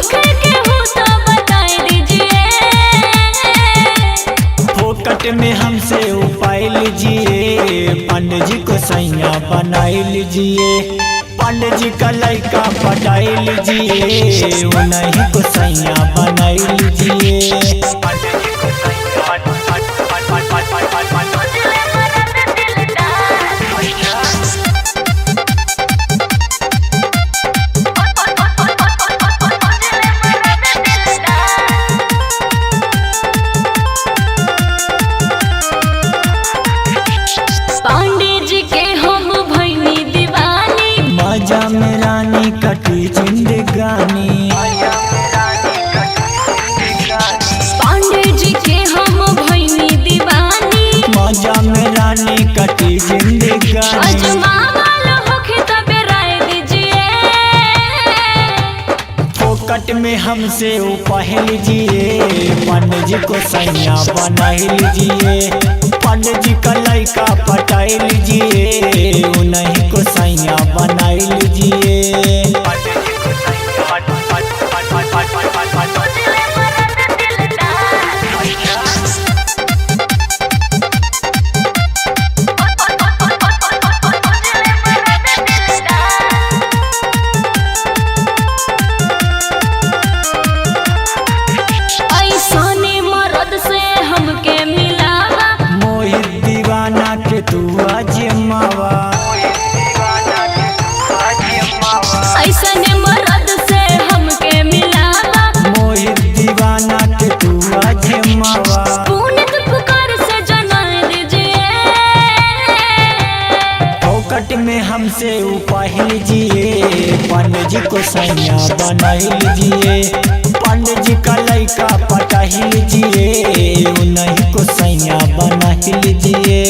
होखे के हो तो बता दीजिए। फोकट में हमसे उपाय लीजिए, पंडित जी को सैया बनाई लीजिए। पंडित जी का लड़का पटाई लीजिए, उन्हीं को सैया बनाई लीजिए। पांडे जी के हम भैनी दीवानी, मजा में रानी कटी जिंदगानी। पांडे जी के हम भैनी दीवानी, मजा में रानी कटी जिंदगानी। अजमा वाला होखे तबे राय दीजिए। फोकट में हमसे उपाय लीजिए, पंडित जी को सैया बनाई लीजिए। पंडित जी का लड़का पटाई लीजिए, उन्हीं को सैया बनाई लीजिए। ऐसने मर्द से हमके मिलावा, मोहित दीवाना के तू आजमावा। ऐसने मर्द से हमके मिलावा, मोहित दीवाना के तू आजमावा। पुनित पुकार से जना दीजिए। फोकट में हमसे उपाय लीजिए, पंडित जी को सैया बनाई लीजिए। पंडित जी का लड़का पटाई लीजिए, उन्हीं को सैया बनाई लीजिए।